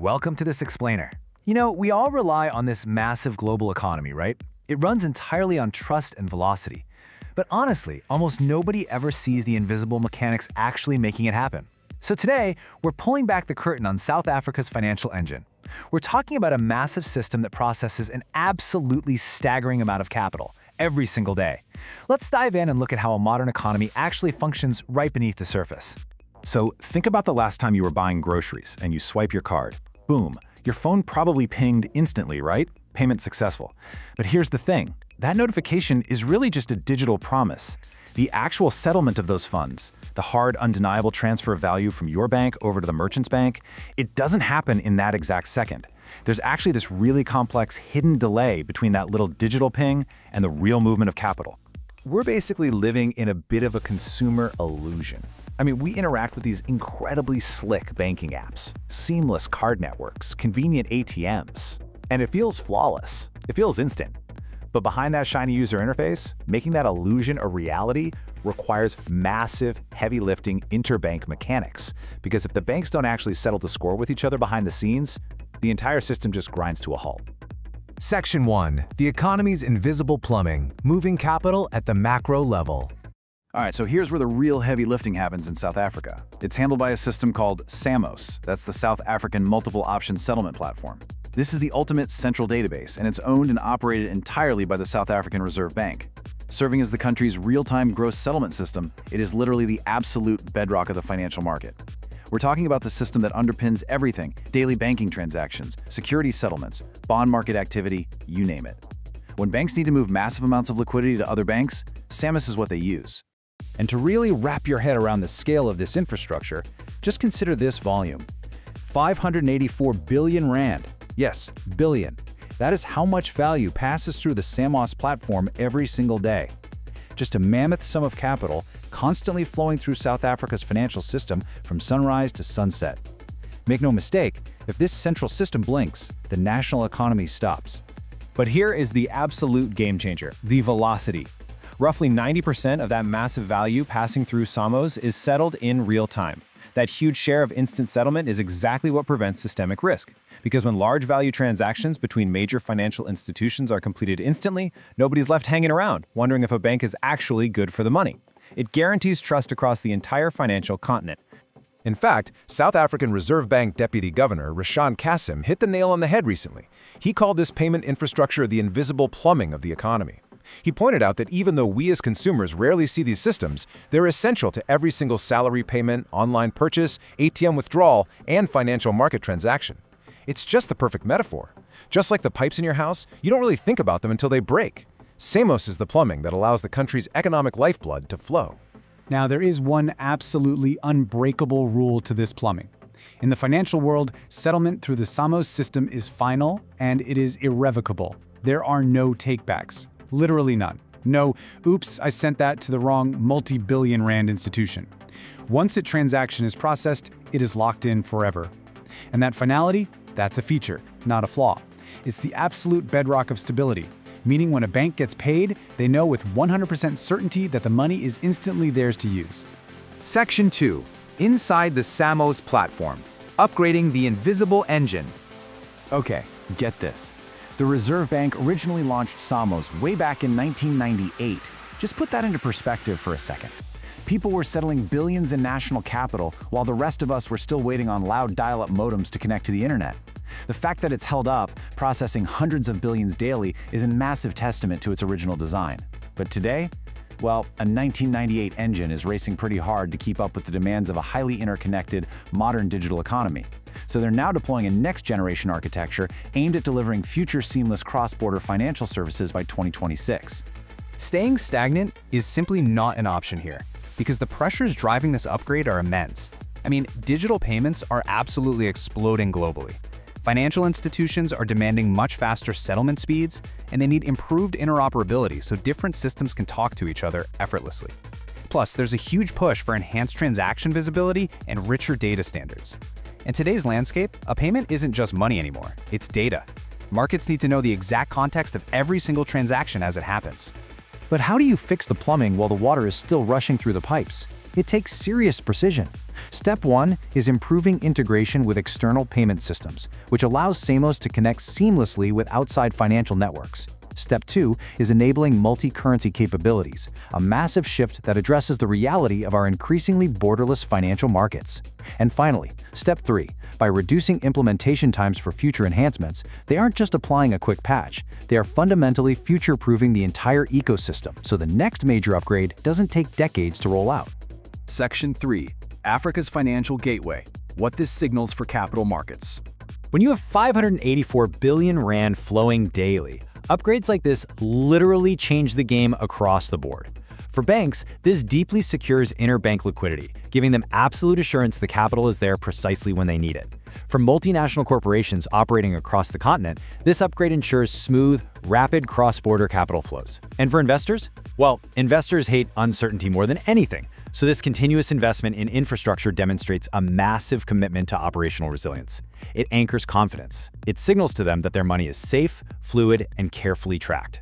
Welcome to this explainer. We all rely on this massive global economy, right? It runs entirely on trust and velocity. But honestly, almost nobody ever sees the invisible mechanics actually making it happen. So today, we're pulling back the curtain on South Africa's financial engine. We're talking about a massive system that processes an absolutely staggering amount of capital every single day. Let's dive in and look at how a modern economy actually functions right beneath the surface. So think about the last time you were buying groceries and you swipe your card. Boom, your phone probably pinged instantly, right? Payment successful. But here's the thing, that notification is really just a digital promise. The actual settlement of those funds, the hard, undeniable transfer of value from your bank over to the merchant's bank, it doesn't happen in that exact second. There's actually this really complex hidden delay between that little digital ping and the real movement of capital. We're basically living in a bit of a consumer illusion. We interact with these incredibly slick banking apps, seamless card networks, convenient ATMs, and it feels flawless. It feels instant. But behind that shiny user interface, making that illusion a reality requires massive, heavy-lifting interbank mechanics. Because if the banks don't actually settle the score with each other behind the scenes, the entire system just grinds to a halt. Section 1. The economy's invisible plumbing, moving capital at the macro level. All right, so here's where the real heavy lifting happens in South Africa. It's handled by a system called SAMOS. That's the South African Multiple Option Settlement Platform. This is the ultimate central database, and it's owned and operated entirely by the South African Reserve Bank. Serving as the country's real-time gross settlement system, it is literally the absolute bedrock of the financial market. We're talking about the system that underpins everything: daily banking transactions, security settlements, bond market activity, you name it. When banks need to move massive amounts of liquidity to other banks, SAMOS is what they use. And to really wrap your head around the scale of this infrastructure, just consider this volume. 584 billion rand. Yes, billion. That is how much value passes through the SAMOS platform every single day. Just a mammoth sum of capital constantly flowing through South Africa's financial system from sunrise to sunset. Make no mistake, if this central system blinks, the national economy stops. But here is the absolute game changer, the velocity. Roughly 90% of that massive value passing through SAMOS is settled in real time. That huge share of instant settlement is exactly what prevents systemic risk. Because when large value transactions between major financial institutions are completed instantly, nobody's left hanging around, wondering if a bank is actually good for the money. It guarantees trust across the entire financial continent. In fact, South African Reserve Bank Deputy Governor Rashan Kassim hit the nail on the head recently. He called this payment infrastructure the invisible plumbing of the economy. He pointed out that even though we as consumers rarely see these systems, they're essential to every single salary payment, online purchase, ATM withdrawal, and financial market transaction. It's just the perfect metaphor. Just like the pipes in your house, you don't really think about them until they break. SAMOS is the plumbing that allows the country's economic lifeblood to flow. Now, there is one absolutely unbreakable rule to this plumbing. In the financial world, settlement through the SAMOS system is final and it is irrevocable. There are no takebacks. Literally none. No, oops, I sent that to the wrong multi-billion rand institution. Once a transaction is processed, it is locked in forever. And that finality, that's a feature, not a flaw. It's the absolute bedrock of stability, meaning when a bank gets paid, they know with 100% certainty that the money is instantly theirs to use. Section 2. Inside the SAMOS platform, upgrading the invisible engine. Okay, get this. The Reserve Bank originally launched SAMOS way back in 1998. Just put that into perspective for a second. People were settling billions in national capital while the rest of us were still waiting on loud dial-up modems to connect to the internet. The fact that it's held up, processing hundreds of billions daily, is a massive testament to its original design. But today, well, a 1998 engine is racing pretty hard to keep up with the demands of a highly interconnected, modern digital economy. So they're now deploying a next-generation architecture aimed at delivering future seamless cross-border financial services by 2026. Staying stagnant is simply not an option here, because the pressures driving this upgrade are immense. Digital payments are absolutely exploding globally. Financial institutions are demanding much faster settlement speeds, and they need improved interoperability so different systems can talk to each other effortlessly. Plus, there's a huge push for enhanced transaction visibility and richer data standards. In today's landscape, a payment isn't just money anymore, it's data. Markets need to know the exact context of every single transaction as it happens. But how do you fix the plumbing while the water is still rushing through the pipes? It takes serious precision. Step 1 is improving integration with external payment systems, which allows SAMOS to connect seamlessly with outside financial networks. Step 2 is enabling multi-currency capabilities, a massive shift that addresses the reality of our increasingly borderless financial markets. And finally, Step 3, by reducing implementation times for future enhancements, they aren't just applying a quick patch, they are fundamentally future-proofing the entire ecosystem so the next major upgrade doesn't take decades to roll out. Section 3. Africa's Financial Gateway. What this signals for capital markets. When you have 584 billion rand flowing daily, upgrades like this literally change the game across the board. For banks, this deeply secures interbank liquidity, giving them absolute assurance the capital is there precisely when they need it. For multinational corporations operating across the continent, this upgrade ensures smooth, rapid cross-border capital flows. And for investors? Well, investors hate uncertainty more than anything, so this continuous investment in infrastructure demonstrates a massive commitment to operational resilience. It anchors confidence. It signals to them that their money is safe, fluid, and carefully tracked.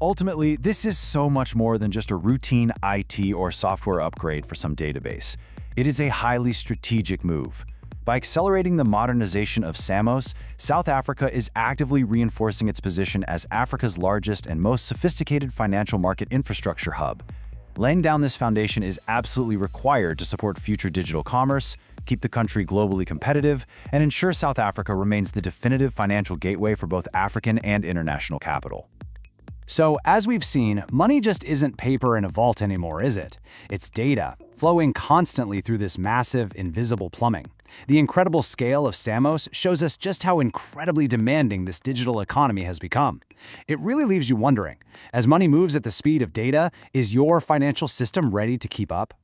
Ultimately, this is so much more than just a routine IT or software upgrade for some database. It is a highly strategic move. By accelerating the modernization of SAMOS, South Africa is actively reinforcing its position as Africa's largest and most sophisticated financial market infrastructure hub. Laying down this foundation is absolutely required to support future digital commerce, keep the country globally competitive, and ensure South Africa remains the definitive financial gateway for both African and international capital. So, as we've seen, money just isn't paper in a vault anymore, is it? It's data, flowing constantly through this massive, invisible plumbing. The incredible scale of SAMOS shows us just how incredibly demanding this digital economy has become. It really leaves you wondering, as money moves at the speed of data, is your financial system ready to keep up?